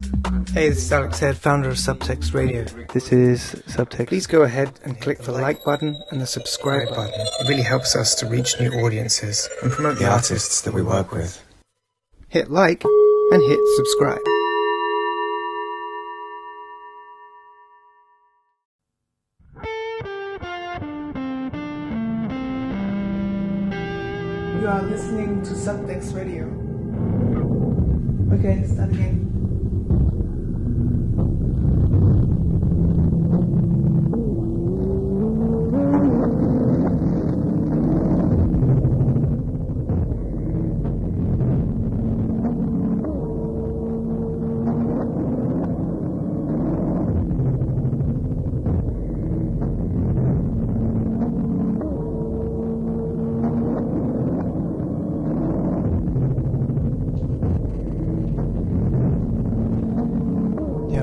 Hey, this is Alex Head, founder of Subtext Radio. This is Subtext. Please go ahead and click the like button and the subscribe button. It really helps us to reach new audiences and promote the artists that we work with. Hit like and hit subscribe. You are listening to Subtext Radio. Okay, start again.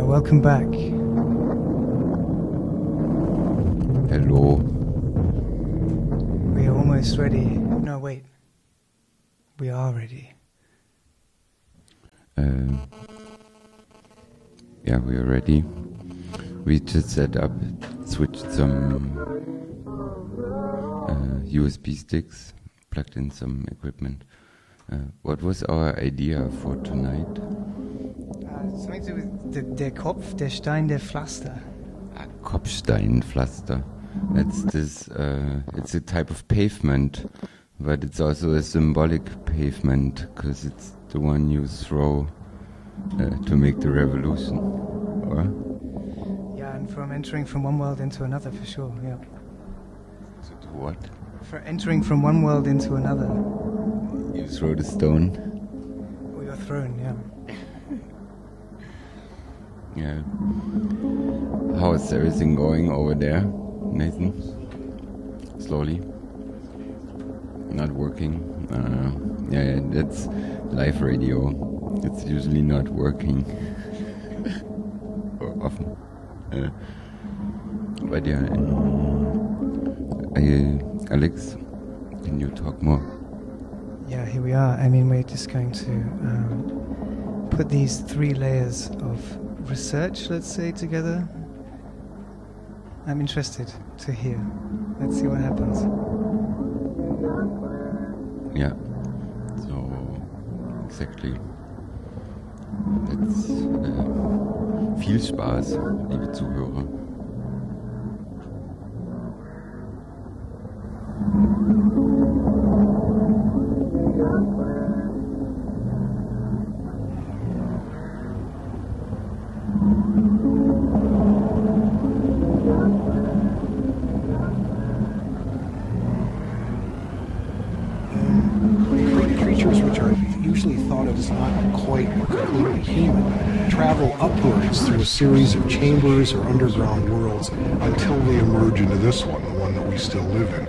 Welcome back. Hello. We are almost ready. No, wait. We are ready. Yeah, we are ready. We just set up, switched some USB sticks, plugged in some equipment. What was our idea for tonight? Something to do with der Kopf, der Stein, der Pflaster. Kopf, Stein, Pflaster. It's this. It's a type of pavement, but it's also a symbolic pavement because it's the one you throw to make the revolution. Or? Yeah, and from entering from one world into another, for sure. Yeah. To what? For entering from one world into another. You throw the stone. Or you're thrown. Yeah. Yeah. How is everything going over there, Nathan? Slowly? Not working? Yeah, that's live radio. It's usually not working. Or often. But yeah, Alex, can you talk more? Yeah, here we are. I mean, we're just going to put these 3 layers of research, let's say, together. I'm interested to hear. Let's see what happens. Yeah. So, exactly. Let's viel Spaß, liebe Zuhörer. Creatures which are usually thought of as not quite or completely human travel upwards through a series of chambers or underground worlds until they emerge into this one, the one that we still live in.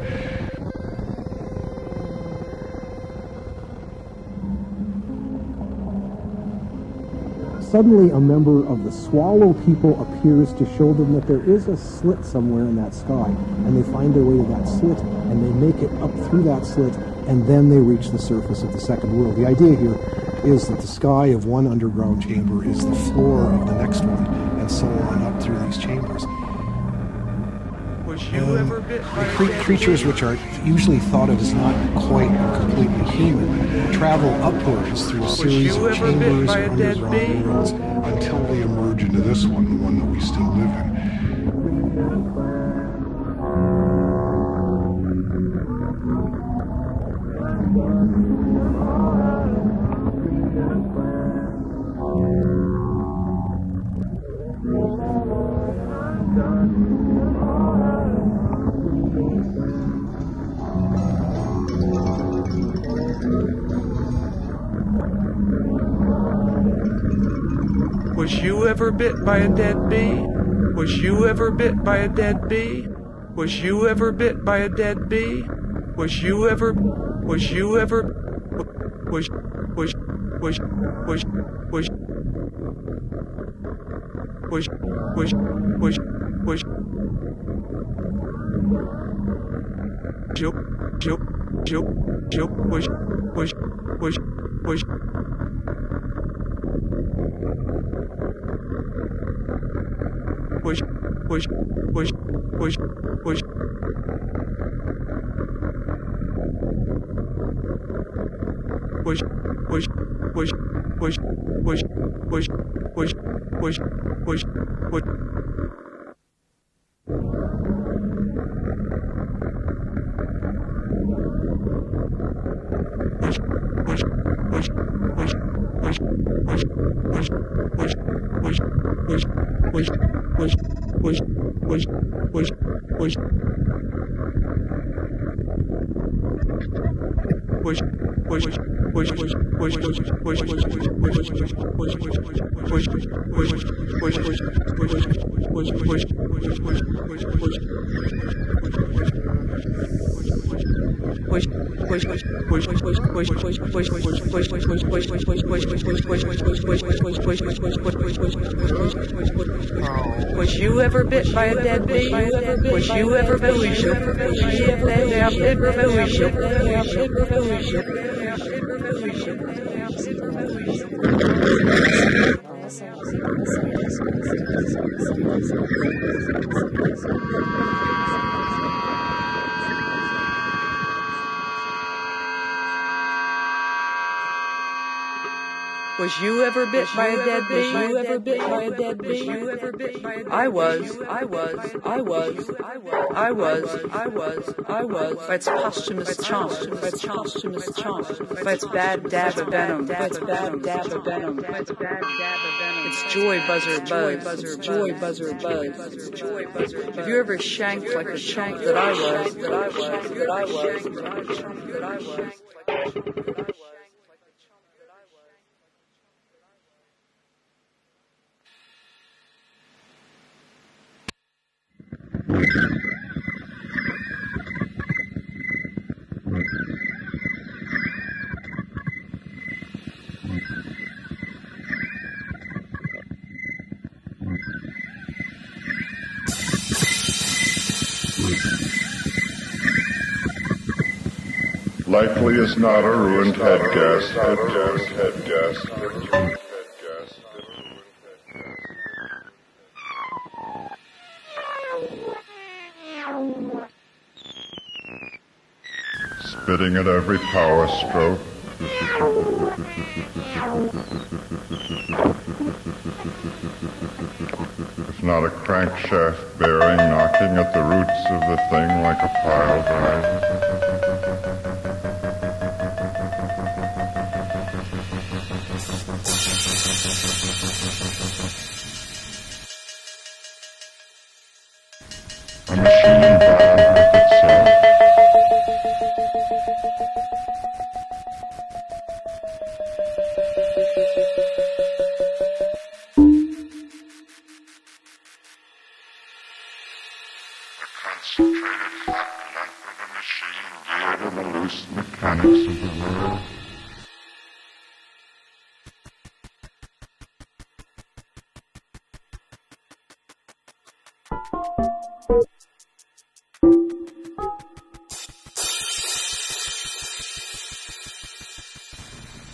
Suddenly, a member of the swallow people appears to show them that there is a slit somewhere in that sky, and they find their way to that slit, and they make it up through that slit, and then they reach the surface of the second world. The idea here is that the sky of one underground chamber is the floor of the next one, and so on up through these chambers. Creatures which are usually thought of as not quite or completely human travel upwards through a series of chambers or underground worlds until they emerge into this one, the one that we still live in. Was you ever bit by a dead bee? Was you ever bit by a dead bee? Was you ever bit by a dead bee? Was you ever was you ever was was was was was was was was was Joe Joe Joe Joe was Was you ever bit by a dead bee? Was you ever Felicia? Was you ever bit by a dead bee? Was you ever bit by a dead bee? I was. By its posthumous charm. By its bad dab of venom. Its joy buzzer buzz. Have you ever shanked like a chump that I was? Likely is not a ruined head gas. Spitting at every power stroke. If not a crankshaft bearing, knocking at the roots of the thing like a pile driver. A machine bound with itself. The concentrated hot life of a machine geared in the loose mechanics of the world.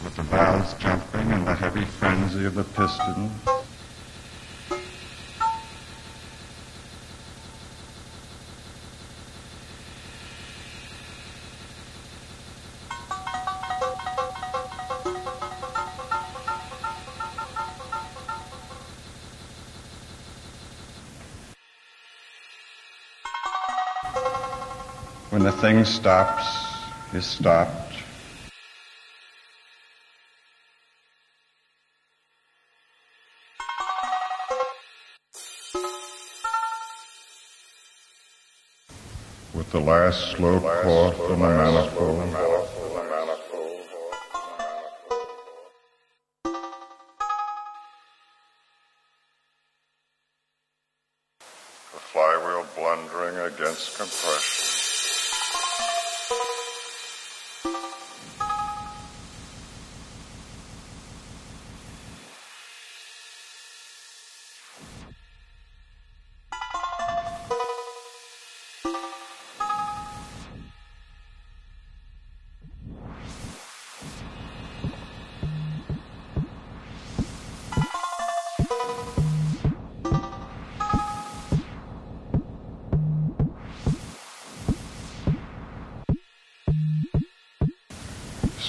With the valves jumping and the heavy frenzy of the pistons. When the thing stops, is stopped. With the last slow cough in the manifold. The flywheel blundering against compression.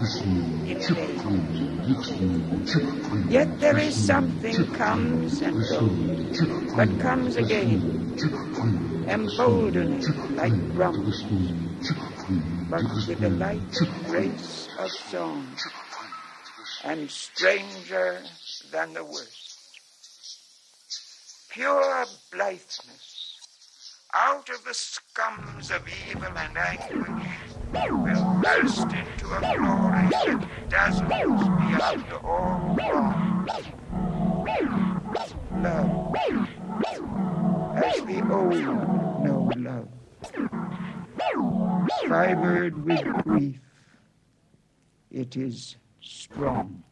in vain. Yet there is something comes and goes, but comes again, emboldened like drums, but with a light grace of song, and stranger than the worst. Pure blitheness, out of the scums of evil and anguish, will burst into a glory that dazzles beyond all wrongs. Love, as the old know love, fibered with grief, it is strong.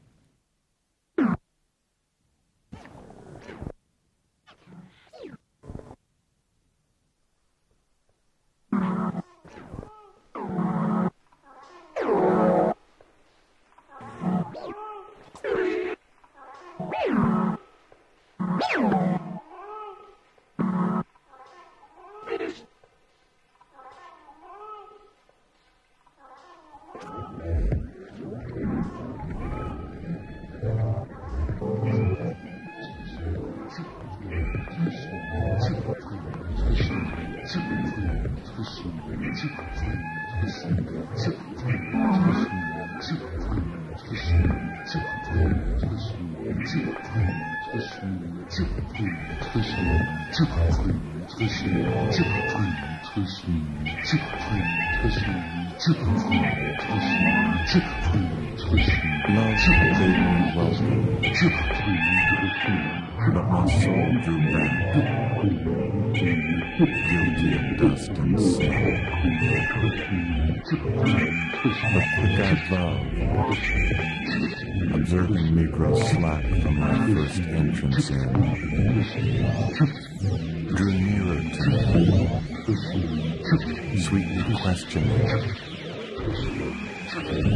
But my soul drew back, guilty of dust and snow. But quick as love, observing me grow slack from my first entrance in, drew nearer to me, sweetly questioning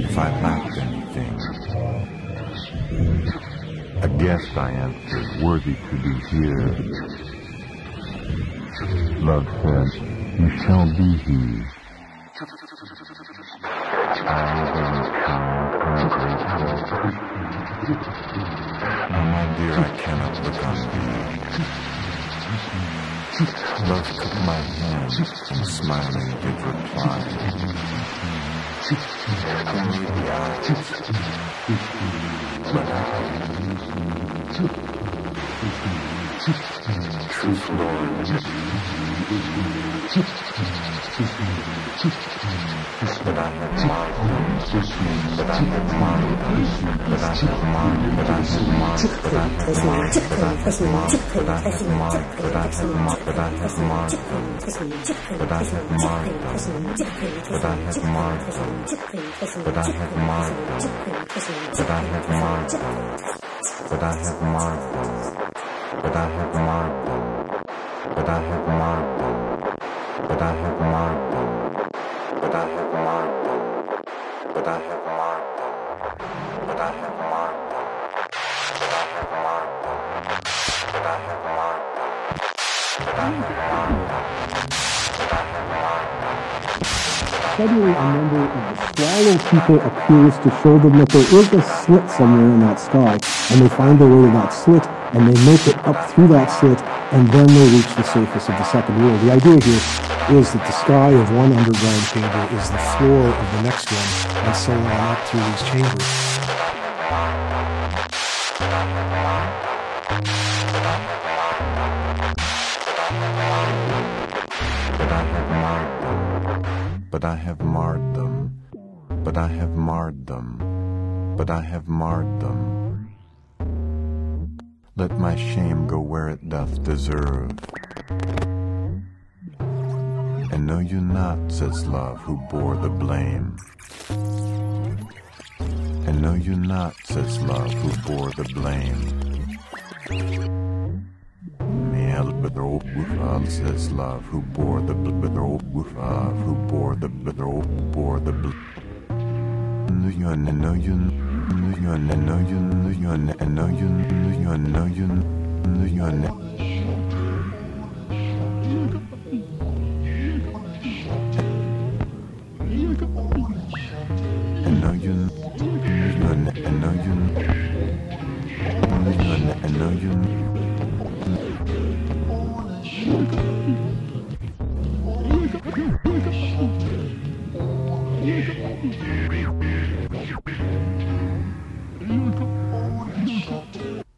if I lacked anything. A guest, I answered, worthy to be here. Love said, you shall be he. Oh, my dear, I cannot look on thee. Love took my hand and smiling did reply. Only the eyes. Truth, Lord. But I have marked them. But I have marked them. But I have marked. But I have marked. But I have marked. But I have marked. But I have marked. But I have marked. But I have marked them. But I have marked them. But I have marked them. But I have marked them. But I have marked them. But I have marked them. But I have marked them. But I have marked them. But I have marked them. But I have marked them. But I have marked them. But I have marked them. But I have marked them. But I have marked them. But I have marked them. But I have marked them. Suddenly, a member of the swallow people appears to show them that there is a slit somewhere in that sky, and they find their way to that slit, and they make it up through that slit, and then they reach the surface of the second world. The idea here is that the sky of one underground chamber is the floor of the next one, and so on up through these chambers. But I have marred them. But I have marred them. But I have marred them. Let my shame go where it doth deserve. And know you not, says love, who bore the blame. And know you not, says love, who bore the blame. Says love, who bore the who bore the and know you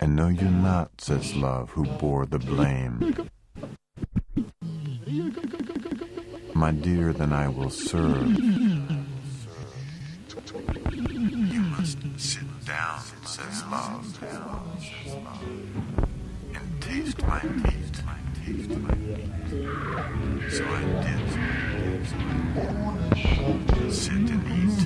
And know you not, says love, who bore the blame. My dear, then I will serve. You must sit down, says love, and taste my meat. So I did. Sit and eat.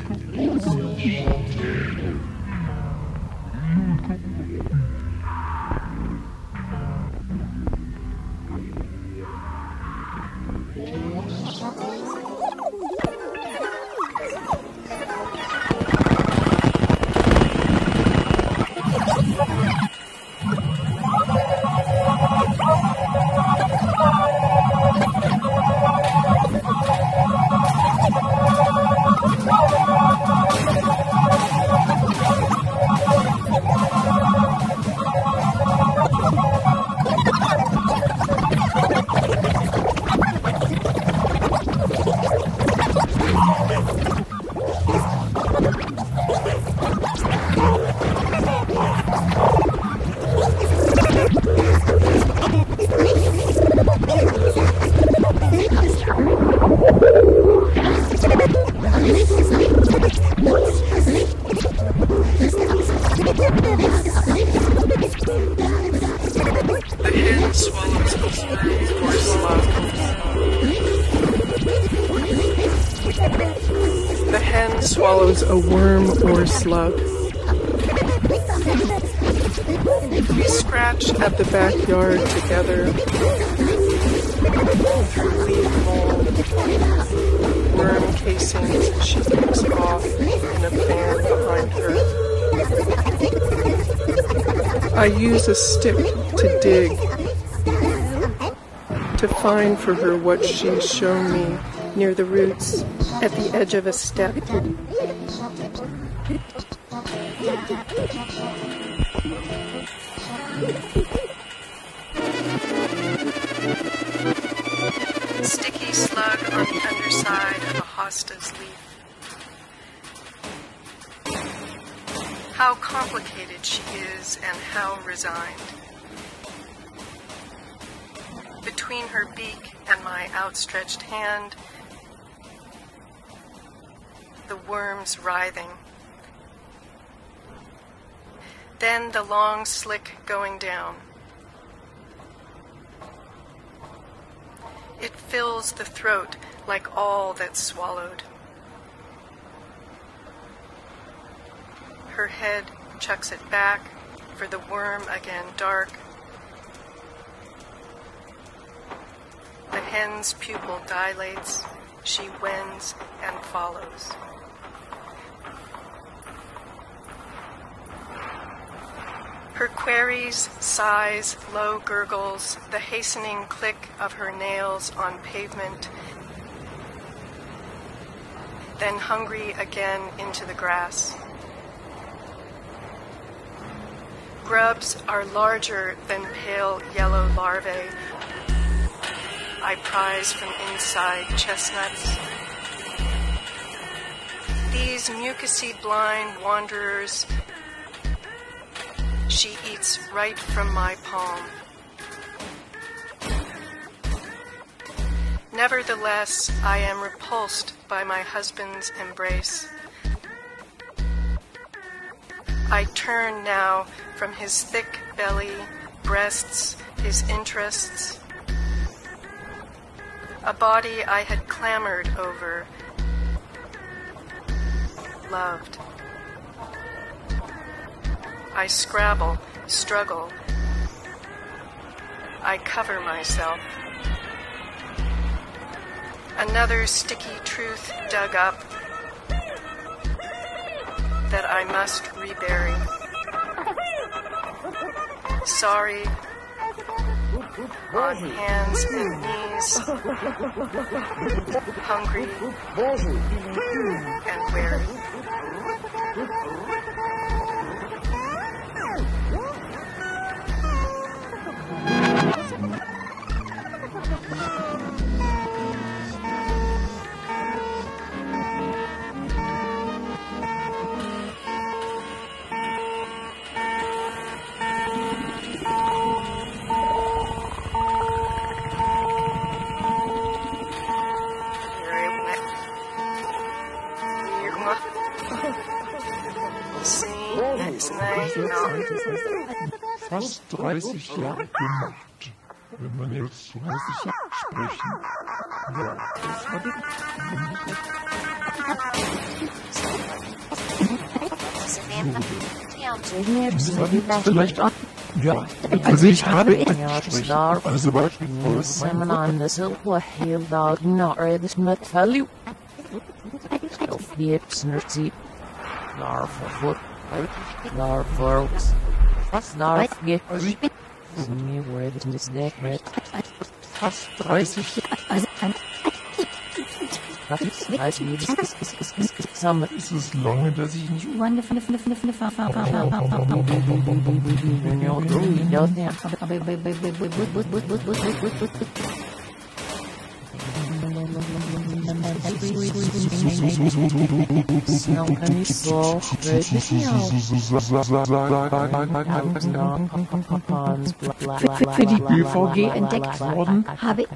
Swallows a worm or slug. We scratch at the backyard together through leaf mold, worm casings she picks off in a fan behind her. I use a stick to dig, to find for her what she's shown me near the roots at the edge of a step. Sticky slug on the underside of a hosta's leaf. How complicated she is and how resigned. Between her beak and my outstretched hand, the worms writhing. Then the long slick going down. It fills the throat like all that's swallowed. Her head chucks it back for the worm again dark. The hen's pupil dilates, she wends and follows. Her queries, sighs, low gurgles, the hastening click of her nails on pavement, then hungry again into the grass. Grubs are larger than pale yellow larvae. I prize from inside chestnuts. These mucousy blind wanderers she eats right from my palm. Nevertheless, I am repulsed by my husband's embrace. I turn now from his thick belly, breasts, his interests. A body I had clamored over, loved. I scrabble, struggle. I cover myself. Another sticky truth dug up that I must rebury. Sorry, on hands and knees, hungry and weary. Fast 30 Jahre gemacht. Wenn man jetzt 30 Jahre sprechen. Ja, das habe ich. Vielleicht an. Ja, also ich habe sprechen. Also fast 30 ist es lange, dass ich nicht für die BVG entdeckt worden, habe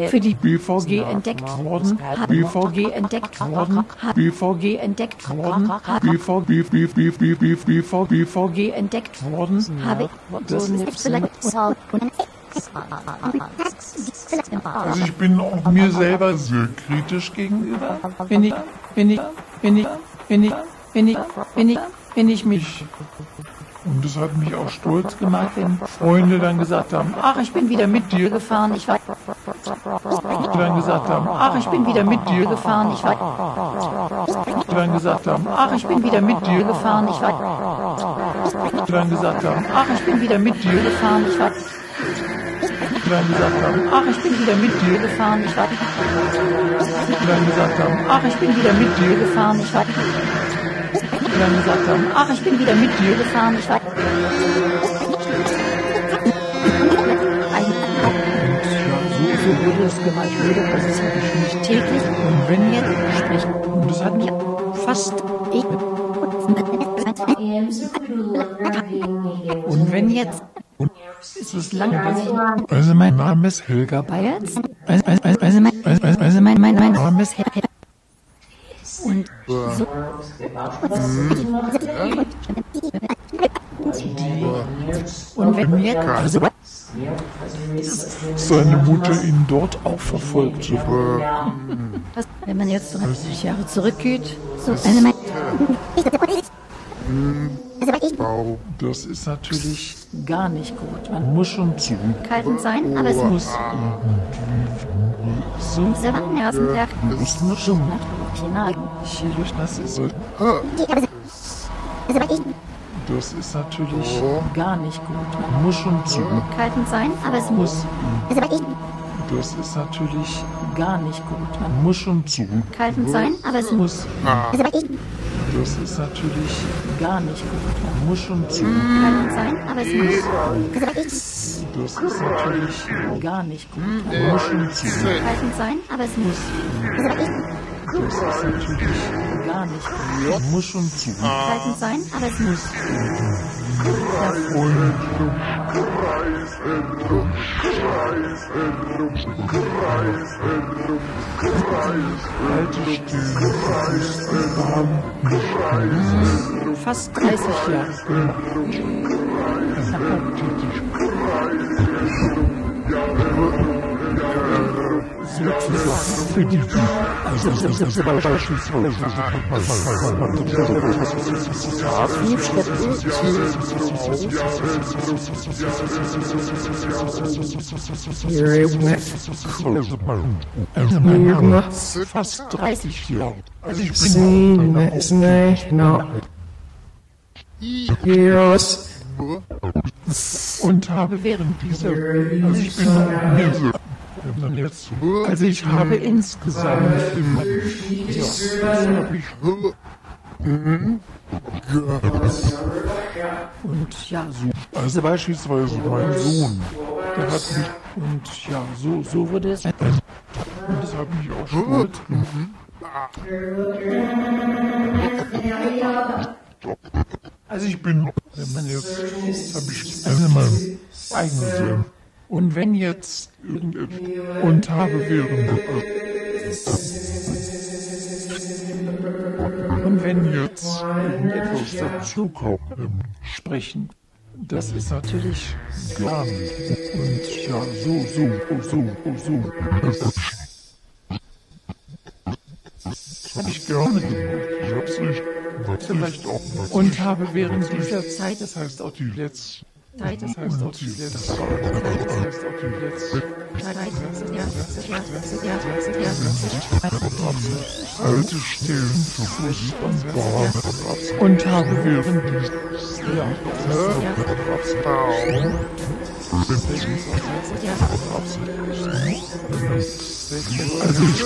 für die BVG entdeckt worden, BVG entdeckt worden, BVG entdeckt worden, BVG entdeckt worden, habe das also ich bin auch mir selber sehr kritisch gegenüber. Wenn ich mich, und das hat mich auch stolz gemacht, wenn Freunde dann gesagt haben, ach, ich bin wieder mit dir gefahren, ich war, dann gesagt haben, ach, ich bin wieder mit dir gefahren, ich war, dann gesagt haben, ach, ich bin wieder mit dir gefahren, ich war, dann gesagt haben, ach, ich bin wieder mit dir gefahren, ich war, dann gesagt haben, ach, ich bin wieder mit dir gefahren, ich war, dann gesagt haben, ach, ich bin wieder mit dir gefahren, ich war, dann gesagt haben, ach, ich bin wieder mit dir gefahren, ich war, so wurde es gemacht, das ist natürlich nicht täglich, und wenn jetzt sprechen, und das hat mich fast, und wenn jetzt, ist es lange, also mein Name ist Helga Bayerz, also mein Name ist Helga, und so, und wenn jetzt, also seine Mutter ihn dort auch verfolgt. Wenn man jetzt 30 Jahre zurückgeht, so das ist natürlich gar nicht gut. Man muss schon zurückhaltend sein, aber es muss. So, es muss schon. Das ist natürlich gar nicht gut. Man muss schon zurückhaltend sein, aber es muss. Das ist natürlich gar nicht gut. Man muss schon zurückhaltend sein, aber es muss. Das ist natürlich gar nicht gut. Man muss schon zurückhaltend sein, aber es muss. Das ist natürlich gar nicht gut. Man muss schon zurückhaltend sein, aber es muss. Das ist natürlich gar nicht gut. Man muss schon zurückhaltend sein, aber es muss. Fast 30 Jahre. Fast 30 Jahre. Also ich bin und habe während dieser, also ich bin noch jetzt, also ich habe insgesamt immer, Und ja, so. Also beispielsweise mein Sohn, der hat mich, und ja, so wurde es. Und das habe ich auch schon Also ich bin, meine, habe ich mein eigenes Leben. Und wenn jetzt und habe während und wenn jetzt irgendetwas dazukommt, sprechen, das ist natürlich gar nicht. Und ja, so. Das habe ich gerne gemacht. Ich hab's nicht. Vielleicht auch. Und habe während dieser Zeit, das heißt auch die letzte. Das heißt auch die letzte. Alte Stellen für Fuß und Bar. Und habe während dieser also ich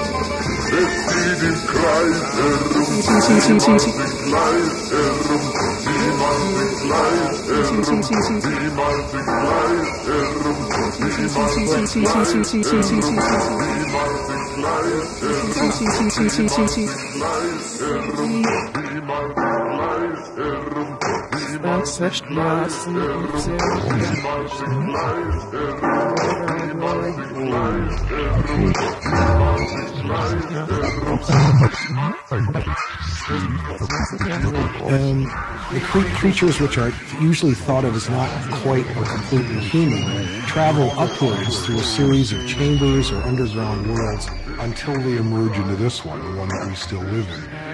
Es geht im Kreis herum, niemand im Kreis herum, niemand im Kreis herum, niemand im Kreis herum, niemand im Kreis herum, niemand im Kreis herum, niemand im Kreis herum. Das zerstört niemand im Kreis The creatures, which are usually thought of as not quite or completely human, travel upwards through a series of chambers or underground worlds until they emerge into this one, the one that we still live in.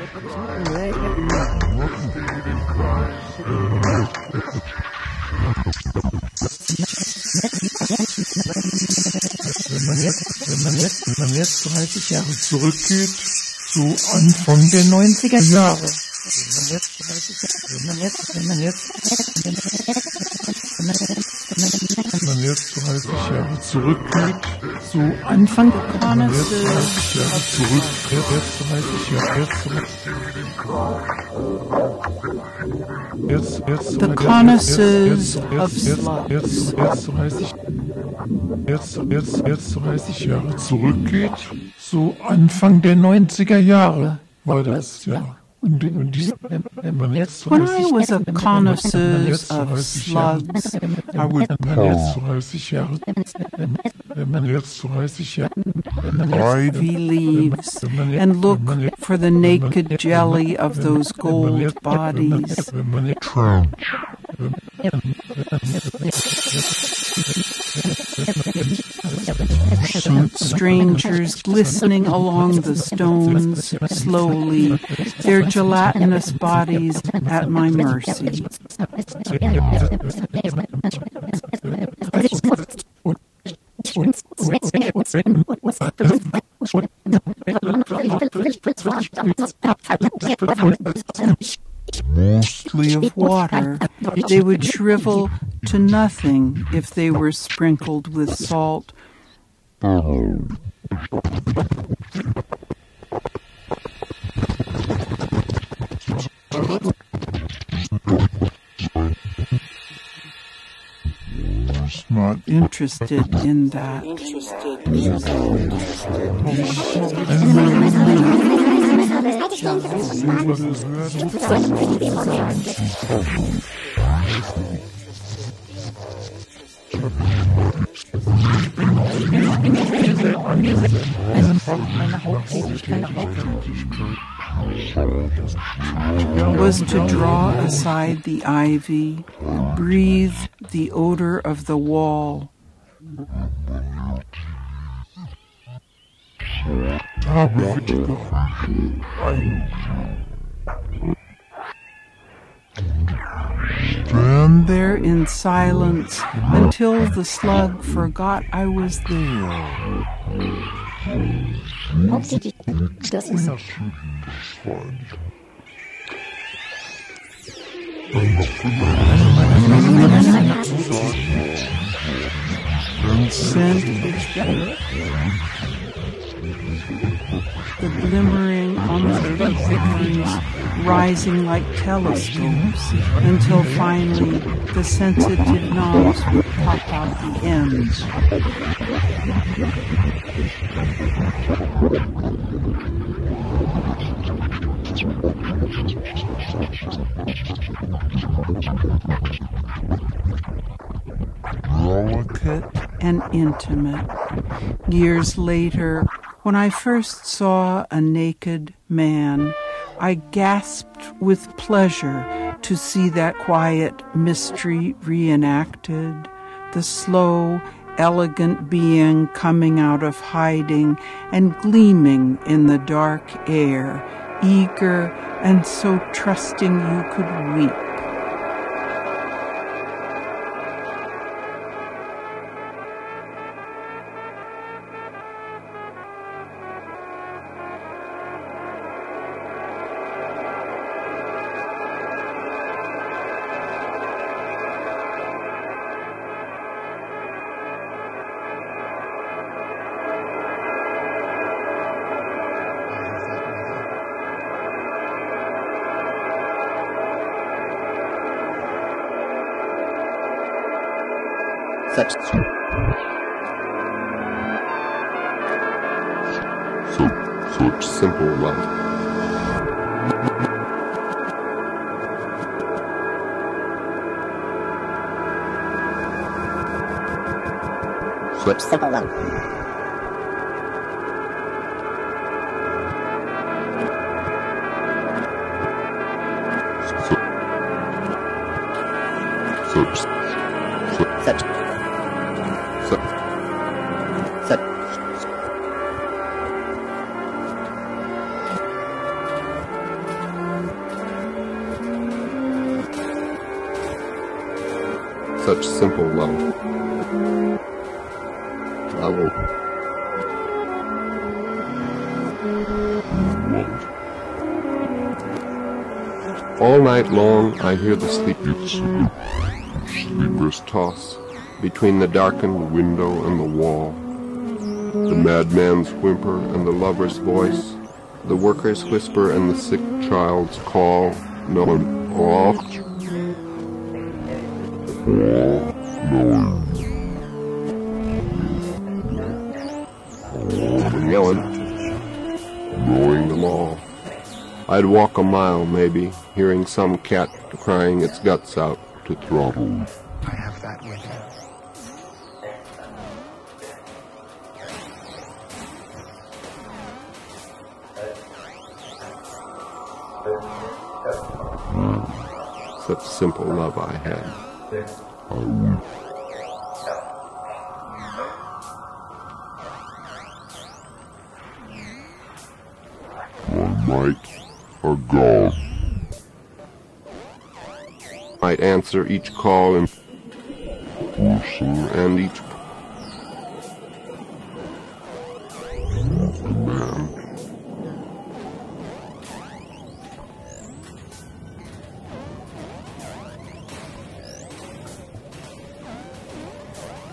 Wenn man jetzt 30 Jahre zurückgeht, zu Anfang der 90er Jahre. Wenn man jetzt 30 Jahre zurückgeht, zu Anfang der 30 Jahre zurück, The connoisseurs of slugs. Jetzt 30 Jahre zurückgeht, so Anfang der 90er Jahre war das, ja. When I was a connoisseur of slugs, I would ivy leaves and look for the naked jelly of those gold bodies. Strangers glistening along the stones slowly, their gelatinous bodies at my mercy. Mostly of water, they would shrivel to nothing if they were sprinkled with salt. Not interested in that. was to draw aside the ivy, breathe the odor of the wall. Stand there in silence until the slug forgot I was there. Das ist so. Scent the glimmering on the flickerings rising like telescopes until finally the sensitive knobs would pop out the ends. Delicate and intimate. Years later, when I first saw a naked man, I gasped with pleasure to see that quiet mystery reenacted, the slow, elegant being coming out of hiding and gleaming in the dark air, eager and so trusting you could weep. Such simple love. Such simple love. Such simple love. Love. All night long I hear the sleepers toss between the darkened window and the wall. The madman's whimper and the lover's voice, the worker's whisper and the sick child's call. No one off. Knowing them all. I'd walk a mile, maybe, hearing some cat crying its guts out to throttle. I have that with you. Such simple love I had. God might answer each call in person and each command.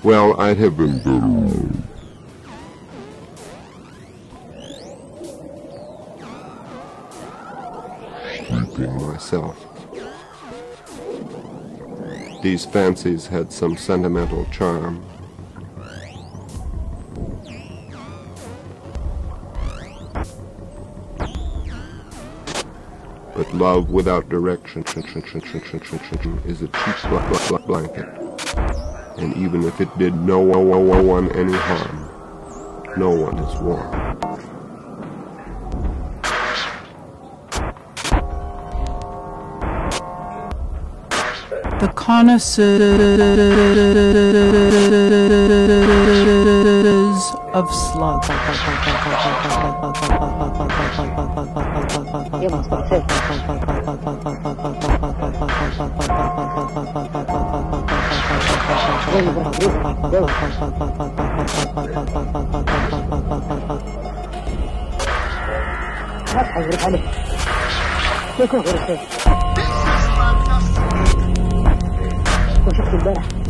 Well, I'd have been better. Myself. These fancies had some sentimental charm. But love without direction is a cheap blanket. And even if it did no one any harm, no one is warm. connoisseurs of slugs.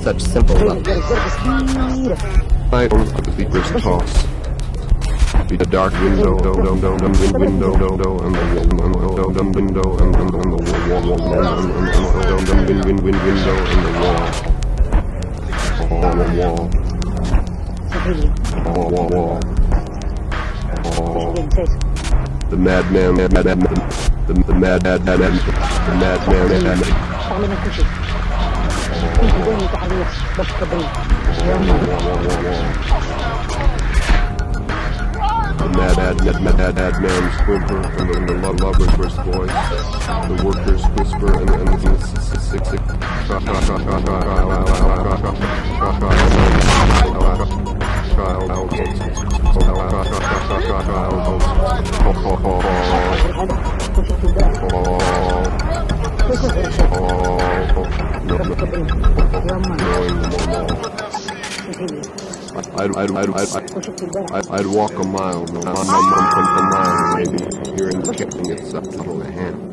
Such simple love. I don't have the first toss. The dark window, window, and the wall, and the window, and the wall. The madman, the madman. The madman's whimper and the lover's first voice, the worker's whisper and the sick I'd walk a mile, maybe, hearing the kicking itself out of the hand.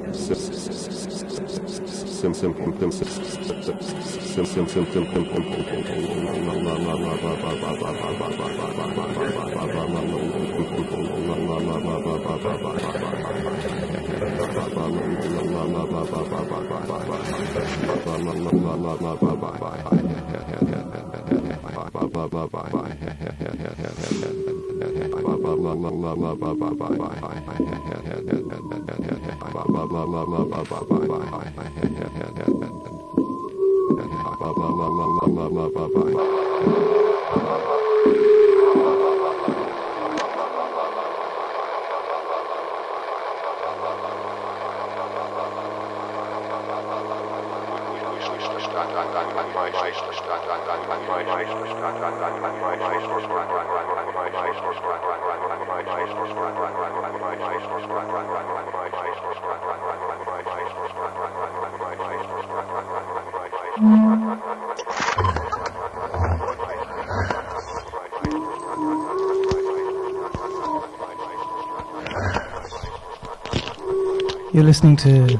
You're listening to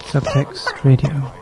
Subtext Radio.